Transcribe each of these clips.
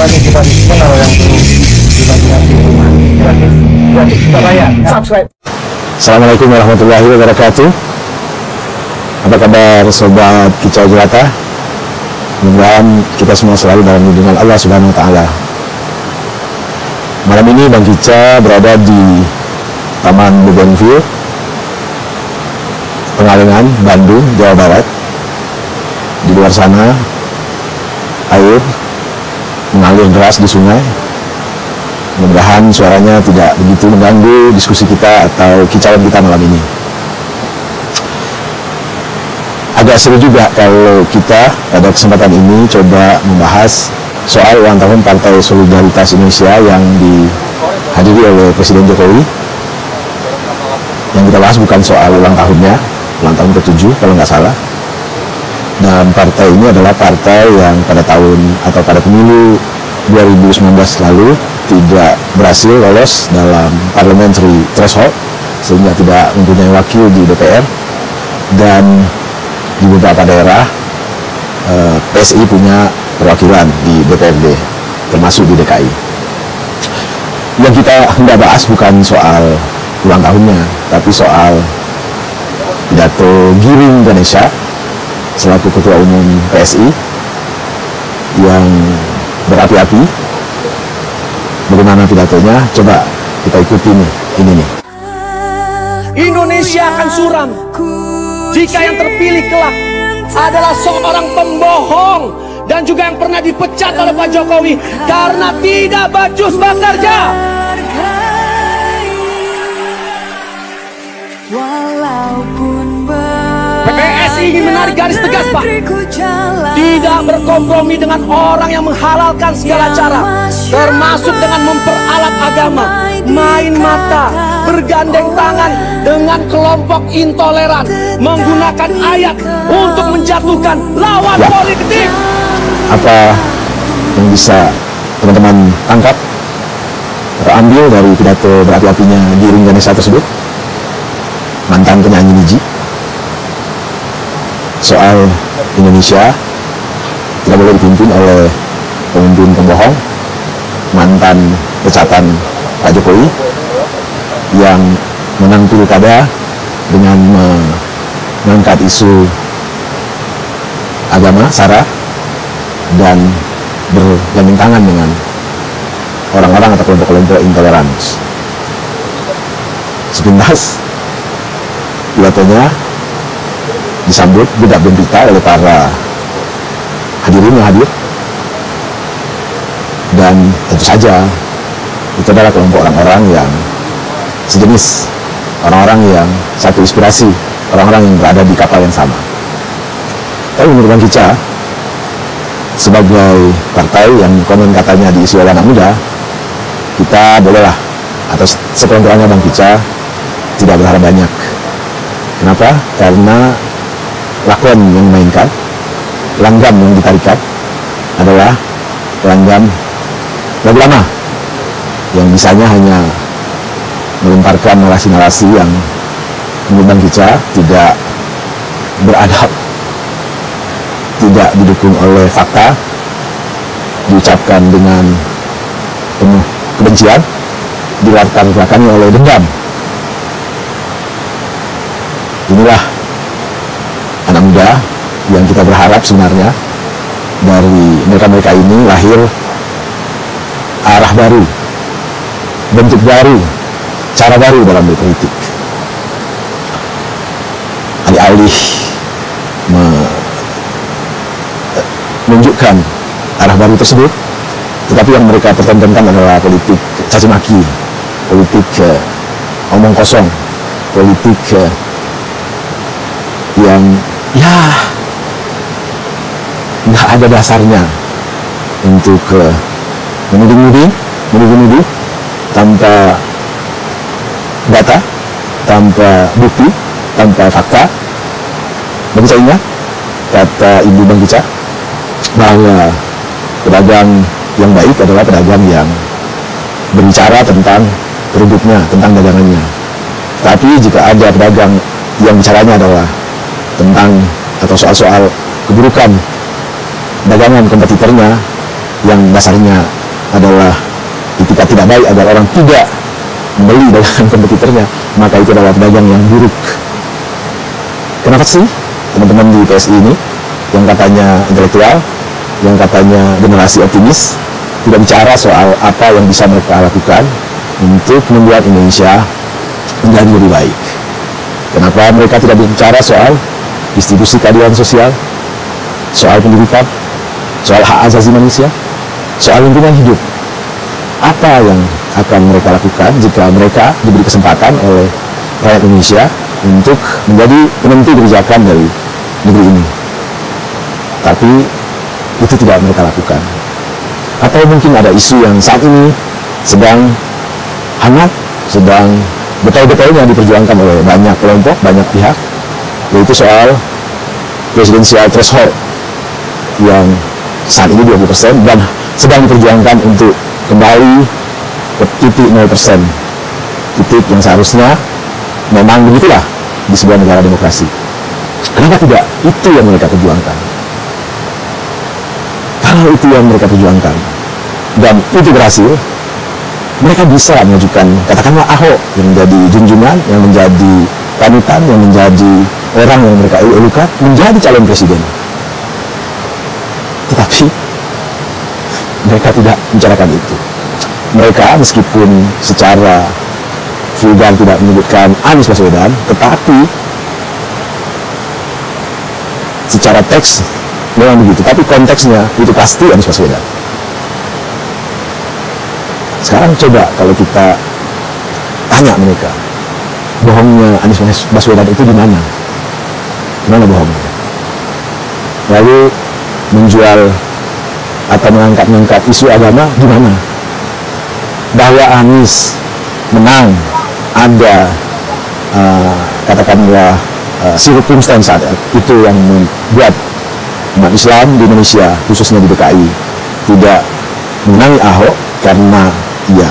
ini kita dikenal yang imajinasi gratis kita bayar. Subscribe. Assalamualaikum warahmatullahi wabarakatuh. Apa kabar sobat Kicau Jelata? Mudah-mudahan kita semua selalu dalam lindungan Allah Subhanahu wa Ta'ala. Malam ini Bang Kica berada di Taman Bougainville, Pengalengan, Bandung, Jawa Barat. Di luar sana air mengalir deras di sungai. Mudah-mudahan suaranya tidak begitu mengganggu diskusi kita atau kicauan kita malam ini. Agak seru juga kalau kita pada kesempatan ini coba membahas soal ulang tahun Partai Solidaritas Indonesia yang dihadiri oleh Presiden Jokowi. Yang kita bahas bukan soal ulang tahunnya, ulang tahun ke-7 kalau nggak salah. Dan partai ini adalah partai yang pada tahun atau pada pemilu 2019 lalu tidak berhasil lolos dalam parliamentary threshold, sehingga tidak mempunyai wakil di DPR. Dan di beberapa daerah PSI punya perwakilan di DPRD, termasuk di DKI. Yang kita hendak bahas bukan soal ulang tahunnya, tapi soal pidato Giring Ganesha selaku Ketua Umum PSI yang berapi-api. Bagaimana pidatonya? Coba kita ikuti nih, ini nih. Indonesia akan suram jika yang terpilih kelak adalah seorang pembohong dan juga yang pernah dipecat oleh Pak Jokowi karena tidak becus bekerja. PSI ingin menarik garis tegas, Pak. Tidak berkompromi dengan orang yang menghalalkan segala cara, termasuk dengan memperalat agama, main mata, bergandeng tangan dengan kelompok intoleran, menggunakan ayat untuk menjatuhkan lawan politik. Apa yang bisa teman-teman tangkap atau ambil dari pidato berapi-apinya Giring Ganesha tersebut, mantan penyanyi Niji? Soal Indonesia tidak boleh dipimpin oleh pemimpin pembohong, mantan pecatan Pak Jokowi yang menang pilkada dengan mengangkat isu agama, SARA, dan bergandeng tangan dengan orang-orang atau kelompok-kelompok intoleran. Sepintas pidatonya disambut bedak gembira oleh para hadirin yang hadir, dan tentu saja itu adalah kelompok orang-orang yang sejenis, orang-orang yang satu inspirasi, orang-orang yang berada di kapal yang sama. Tapi menurut Bang Kica, sebagai partai yang konon katanya diisi oleh anak muda, kita bolehlah, atau sekurang-kurangnya Bang Kica tidak berharap banyak. Kenapa? Karena lakon yang dimainkan, langgam yang ditarikan adalah langgam lagu lama yang bisanya hanya melemparkan narasi-narasi yang menurut Bang Kica tidak beradab, tidak didukung oleh fakta, diucapkan dengan penuh kebencian, dilatar belakangi oleh dendam. Inilah anak muda yang kita berharap sebenarnya dari mereka-mereka ini lahir arah baru, bentuk baru, cara baru dalam berpolitik. Alih-alih menunjukkan arah baru tersebut, tetapi yang mereka pertontonkan adalah politik caci maki, politik omong kosong, politik yang ya nggak ada dasarnya untuk menuding-nuding tanpa data, tanpa bukti, tanpa fakta. Bang Kica ingat kata Ibu Bang Kica bahwa pedagang yang baik adalah pedagang yang berbicara tentang produknya, tentang dagangannya. Tapi jika ada pedagang yang bicaranya adalah tentang atau soal-soal keburukan dagangan kompetitornya, yang dasarnya adalah etika tidak baik agar orang tidak membeli dagangan kompetitornya, maka itu adalah pedagang yang buruk. Kenapa sih teman-teman di PSI ini yang katanya intelektual, yang katanya generasi optimis, tidak bicara soal apa yang bisa mereka lakukan untuk membuat Indonesia menjadi lebih baik? Kenapa mereka tidak bicara soal distribusi keadilan sosial, soal pendidikan, soal hak asasi manusia, soal lingkungan hidup? Apa yang akan mereka lakukan jika mereka diberi kesempatan oleh rakyat Indonesia untuk menjadi penentu kebijakan dari negeri ini? Tapi itu tidak mereka lakukan. Atau mungkin ada isu yang saat ini sedang hangat, sedang betul-betulnya diperjuangkan oleh banyak kelompok, banyak pihak, yaitu soal presidensial threshold yang saat ini 20% dan sedang diperjuangkan untuk kembali ke titik 0%, titik yang seharusnya memang begitulah di sebuah negara demokrasi. Kenapa tidak? Itu yang mereka perjuangkan. Kalau itu yang mereka perjuangkan dan itu berhasil, mereka bisa mengajukan, katakanlah Ahok yang menjadi junjungan, yang menjadi panutan, yang menjadi orang yang mereka elu-elukan, menjadi calon presiden. Tetapi mereka tidak membicarakan itu. Mereka meskipun secara vulgar tidak menyebutkan Anies Baswedan, tetapi secara teks memang begitu, tapi konteksnya itu pasti Anies Baswedan. Sekarang coba kalau kita tanya mereka, bohongnya Anies Baswedan itu di mana? Di mana bohongnya? Lalu menjual atau mengangkat isu agama di mana? Bahwa Anies menang ada katakanlah circumstance itu yang membuat umat Islam di Indonesia, khususnya di DKI, tidak mengenai Ahok karena ya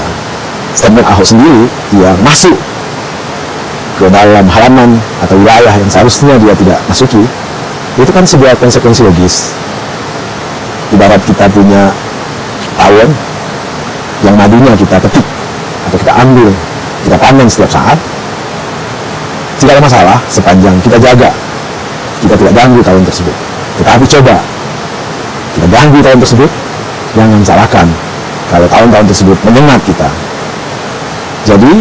statement Ahok sendiri dia masuk ke dalam halaman atau wilayah yang seharusnya dia tidak masuki. Itu kan sebuah konsekuensi logis. Ibarat kita punya tawon yang madunya kita petik atau kita ambil, kita panen setiap saat, tidak ada masalah sepanjang kita jaga, kita tidak ganggu tawon tersebut. Tetapi coba kita ganggu tawon tersebut, jangan salahkan kalau tahun-tahun tersebut menyengat kita. Jadi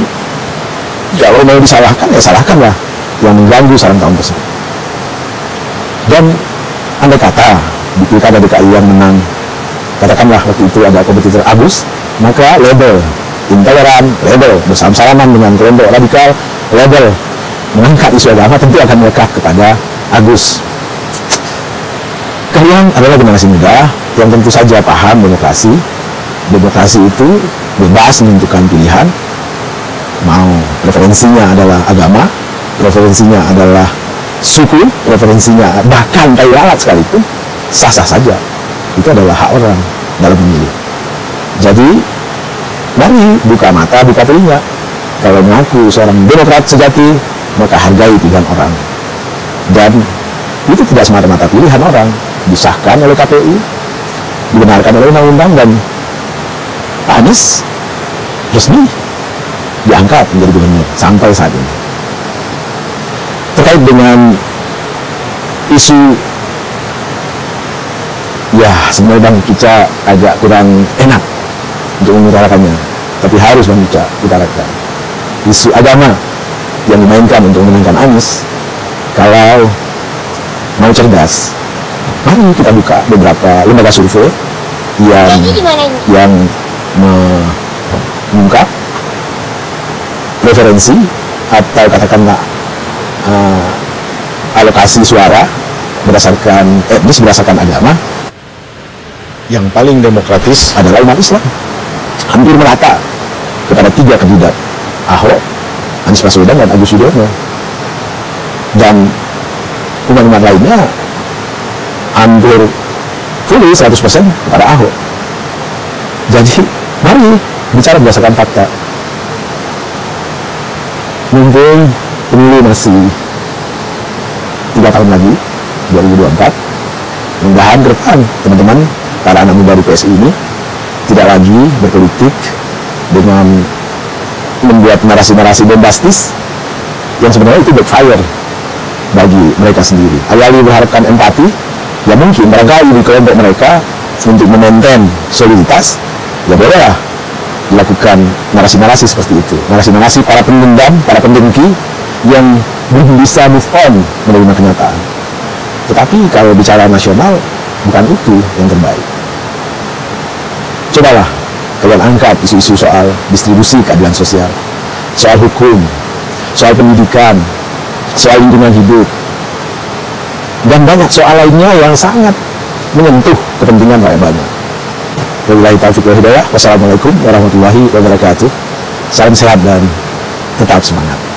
kalau mau disalahkan, ya salahkanlah yang mengganggu sarang tahun tersebut. Dan andai kata di pilkada DKI yang menang, katakanlah waktu itu ada kompetitor Agus, maka label intoleran, label bersama-salaman dengan kelompok radikal, label mengangkat isu agama tentu akan melekat kepada Agus. Kalian adalah generasi muda yang tentu saja paham demokrasi. Demokrasi itu bebas menentukan pilihan, mau preferensinya adalah agama, preferensinya adalah suku, preferensinya bahkan tai lalat sekalipun, sah-sah saja. Itu adalah hak orang dalam memilih. Jadi mari buka mata, buka telinga. Kalau mengaku seorang demokrat sejati, maka hargai pilihan orang. Dan itu tidak semata-mata pilihan orang, disahkan oleh KPU, dibenarkan oleh undang-undang, dan Pak Anies resmi diangkat menjadi gubernur sampai saat ini. Terkait dengan isu, ya sebenarnya Bang Ica agak kurang enak untuk mengutarakannya, tapi harus Bang Ica utarakan. Isu agama yang dimainkan untuk memenangkan Anies, kalau mau cerdas, mari kita buka beberapa lembaga survei yang mengungkap preferensi atau katakanlah alokasi suara berdasarkan etnis, berdasarkan agama. Yang paling demokratis adalah umat Islam, hampir merata kepada 3 kandidat, Ahok, Anies Baswedan, dan Agus Yudhoyono. Dan umat-umat lainnya hampir fully 100% kepada Ahok. Jadi mari bicara berdasarkan fakta. Mumpung pemilu masih 3 tahun lagi, 2024, mudah-mudahan ke depan teman-teman para anak muda di PSI ini tidak lagi berpolitik dengan membuat narasi-narasi bombastis yang sebenarnya itu backfire bagi mereka sendiri. Alih-alih berharapkan empati, ya mungkin barangkali di kelompok mereka untuk memaintain soliditas, ya bolehlah dilakukan narasi-narasi seperti itu. Narasi-narasi para pendendam, para pendengki yang belum bisa move on menerima kenyataan. Tetapi kalau bicara nasional, bukan itu yang terbaik. Cobalah kalian angkat isu-isu soal distribusi keadilan sosial, soal hukum, soal pendidikan, soal lingkungan hidup, dan banyak soal lainnya yang sangat menyentuh kepentingan rakyat banyak. Wabillahi taufiq wal hidayah. Wassalamualaikum warahmatullahi wabarakatuh. Salam sehat dan tetap semangat.